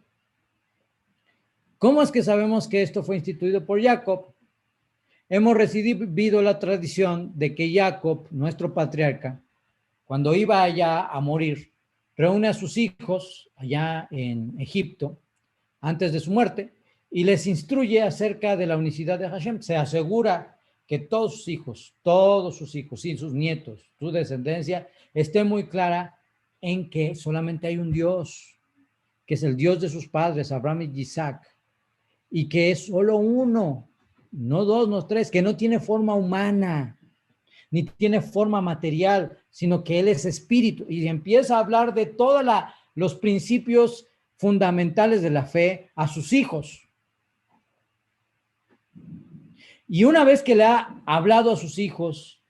¿Cómo es que sabemos que esto fue instituido por Jacob? Hemos recibido la tradición de que Jacob, nuestro patriarca, cuando iba allá a morir, reúne a sus hijos allá en Egipto, antes de su muerte, y les instruye acerca de la unicidad de Hashem. Se asegura que todos sus hijos y sus nietos, su descendencia, esté muy clara en que solamente hay un Dios, que es el Dios de sus padres, Abraham y Isaac, y que es solo uno, no dos, no tres, que no tiene forma humana, ni tiene forma material, sino que Él es espíritu. Y empieza a hablar de todos los principios fundamentales de la fe a sus hijos. Y una vez que le ha hablado a sus hijos,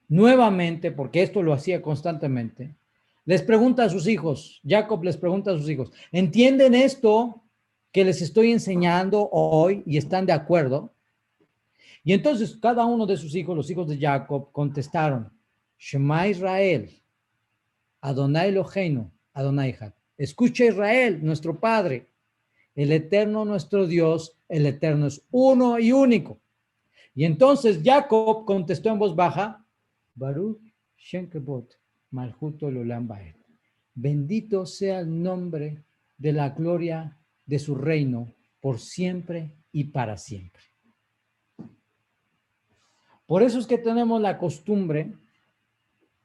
nuevamente, porque esto lo hacía constantemente, les pregunta a sus hijos, Jacob les pregunta a sus hijos, ¿entienden esto que les estoy enseñando hoy y están de acuerdo? Y entonces cada uno de sus hijos, los hijos de Jacob, contestaron, Shema Israel, Adonai Eloheinu, Adonai Echad. Escucha Israel, nuestro Padre, el Eterno nuestro Dios, el Eterno es uno y único. Y entonces Jacob contestó en voz baja, Baruch Shem Kevod, Malchut Olam Baed. Bendito sea el nombre de la gloria de su reino por siempre y para siempre. Por eso es que tenemos la costumbre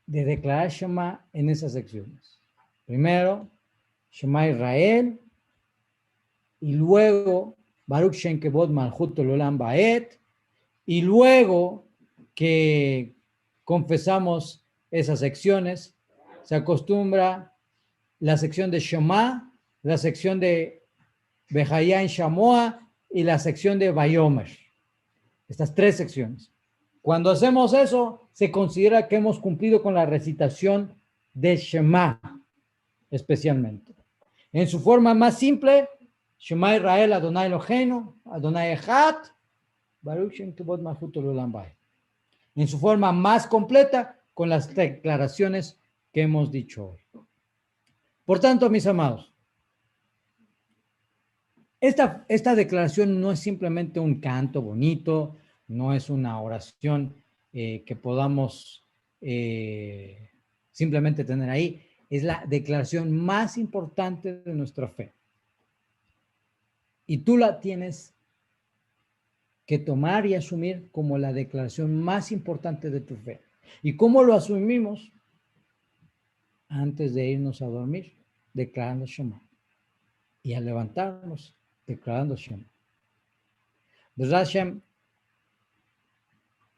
de declarar Shema en esas secciones. Primero, Shema Israel, y luego Baruch Shem Kevod Malchut Olam Baed, y luego que confesamos esas secciones, se acostumbra la sección de Shema, la sección de Behayan Shamoa y la sección de Bayomer. Estas tres secciones. Cuando hacemos eso, se considera que hemos cumplido con la recitación de Shema, especialmente. En su forma más simple, Shema Israel, Adonai Eloheinu, Adonai Echad, Baruch Shem Kevod Malchut Olam Baed. En su forma más completa, con las declaraciones que hemos dicho hoy. Por tanto, mis amados, esta declaración no es simplemente un canto bonito, no es una oración que podamos simplemente tener ahí. Es la declaración más importante de nuestra fe. Y tú la tienes que tomar y asumir como la declaración más importante de tu fe. ¿Y cómo lo asumimos? Antes de irnos a dormir, declarando Shema. Y al levantarnos, declarando Shema. Besrat Hashem,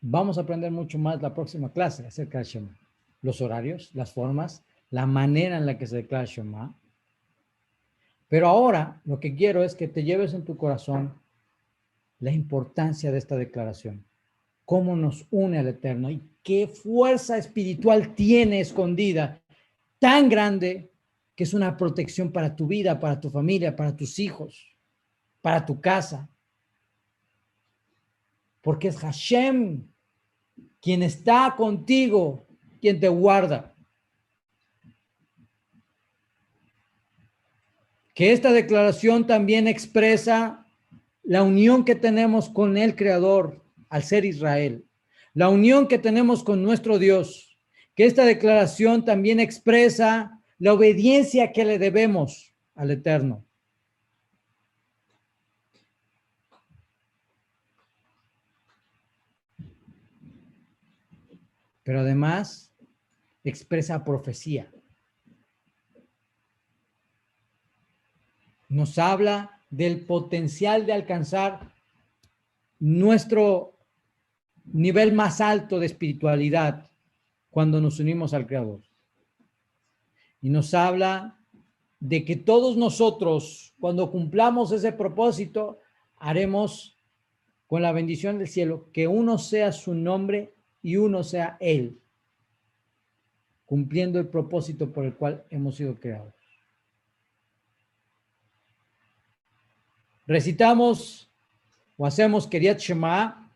vamos a aprender mucho más la próxima clase acerca de Shema. Los horarios, las formas, la manera en la que se declara Shema. Pero ahora lo que quiero es que te lleves en tu corazón la importancia de esta declaración. Cómo nos une al Eterno y qué fuerza espiritual tiene escondida tan grande que es una protección para tu vida, para tu familia, para tus hijos, para tu casa. Porque es Hashem quien está contigo, quien te guarda. Que esta declaración también expresa la unión que tenemos con el Creador al ser Israel, la unión que tenemos con nuestro Dios, que esta declaración también expresa la obediencia que le debemos al Eterno. Pero además expresa profecía. Nos habla del potencial de alcanzar nuestro nivel más alto de espiritualidad cuando nos unimos al Creador. Y nos habla de que todos nosotros, cuando cumplamos ese propósito, haremos con la bendición del cielo que uno sea su nombre y uno sea Él, cumpliendo el propósito por el cual hemos sido creados. Recitamos o hacemos Kiryat Shema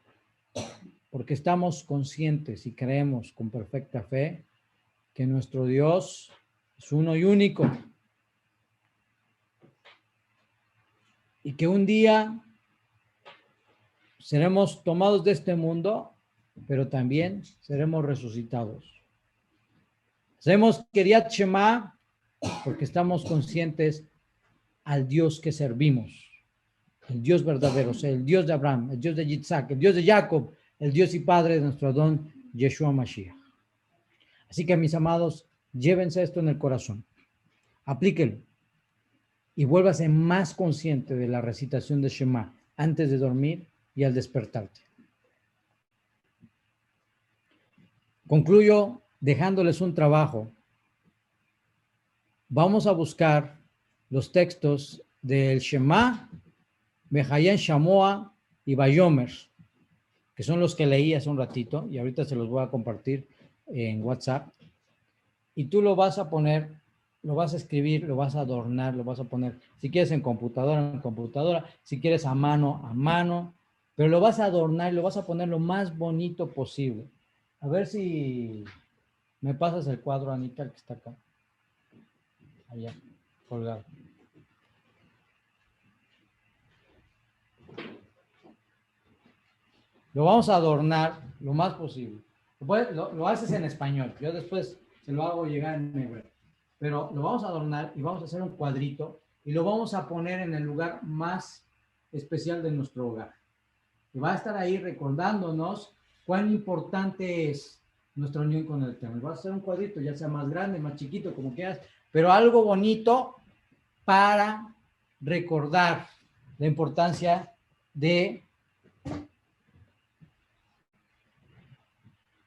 porque estamos conscientes y creemos con perfecta fe que nuestro Dios es uno y único y que un día seremos tomados de este mundo, pero también seremos resucitados. Hacemos Kiryat Shema porque estamos conscientes al Dios que servimos, el Dios verdadero, o sea, el Dios de Abraham, el Dios de Yitzhak, el Dios de Jacob, el Dios y Padre de nuestro Adón, Yeshua Mashiach. Así que, mis amados, llévense esto en el corazón, aplíquenlo. y vuélvase más consciente de la recitación de Shema antes de dormir y al despertarte. Concluyo dejándoles un trabajo. Vamos a buscar los textos del Shema, Behayen Shamoa y Bayomer, que son los que leí hace un ratito, y ahorita se los voy a compartir en WhatsApp. Y tú lo vas a poner, lo vas a escribir, lo vas a adornar, lo vas a poner, si quieres en computadora, si quieres a mano, pero lo vas a adornar y lo vas a poner lo más bonito posible. A ver si me pasas el cuadro, Anita, el que está acá. Allá, colgado. Lo vamos a adornar lo más posible. Lo haces en español, yo después se lo hago llegar en hebreo. Pero lo vamos a adornar y vamos a hacer un cuadrito y lo vamos a poner en el lugar más especial de nuestro hogar. Y va a estar ahí recordándonos cuán importante es nuestra unión con el Eterno. Va a ser un cuadrito, ya sea más grande, más chiquito, como quieras, pero algo bonito para recordar la importancia de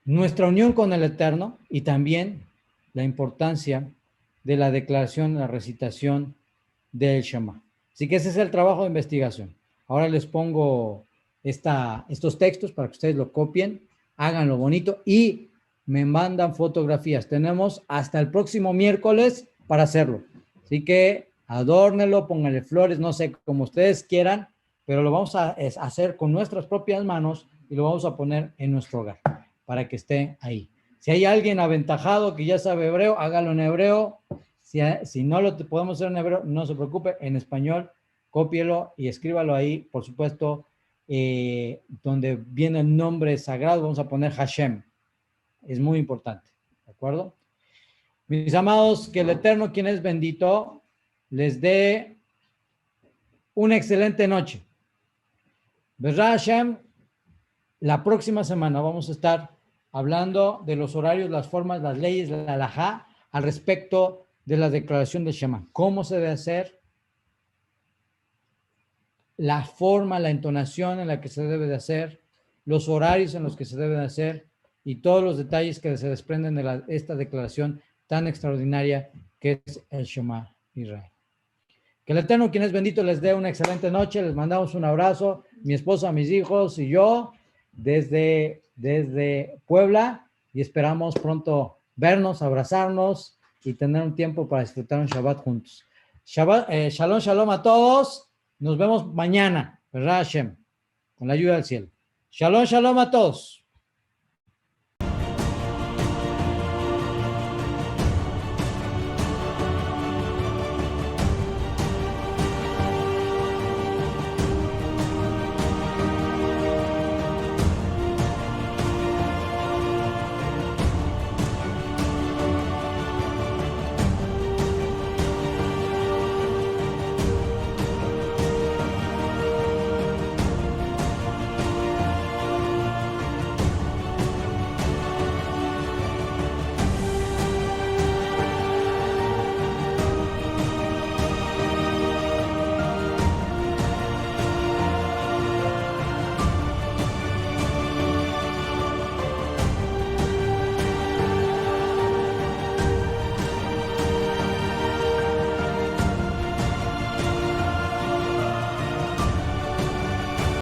nuestra unión con el Eterno y también la importancia de la declaración, la recitación del Shema. Así que ese es el trabajo de investigación. Ahora les pongo estos textos para que ustedes lo copien, háganlo bonito y me mandan fotografías. Tenemos hasta el próximo miércoles para hacerlo. Así que adórnelo, pónganle flores, no sé, como ustedes quieran, pero lo vamos a hacer con nuestras propias manos y lo vamos a poner en nuestro hogar para que esté ahí. Si hay alguien aventajado que ya sabe hebreo, hágalo en hebreo. Si no lo podemos hacer en hebreo, no se preocupe, en español, cópielo y escríbalo ahí, por supuesto, donde viene el nombre sagrado, vamos a poner Hashem. Es muy importante, ¿de acuerdo? Mis amados, que el Eterno, quien es bendito, les dé una excelente noche. ¿Verdad, Hashem? La próxima semana vamos a estar hablando de los horarios, las formas, las leyes, la halajá, al respecto de la declaración de Shema. ¿Cómo se debe hacer? La forma, la entonación en la que se debe de hacer, los horarios en los que se debe de hacer y todos los detalles que se desprenden de esta declaración tan extraordinaria que es el Shema Israel. Que el Eterno, quien es bendito, les dé una excelente noche. Les mandamos un abrazo, mi esposa, mis hijos y yo, desde Puebla, y esperamos pronto vernos, abrazarnos y tener un tiempo para disfrutar un Shabbat juntos. Shalom, shalom a todos. Nos vemos mañana, ¿verdad, Hashem? Con la ayuda del cielo. Shalom, shalom a todos.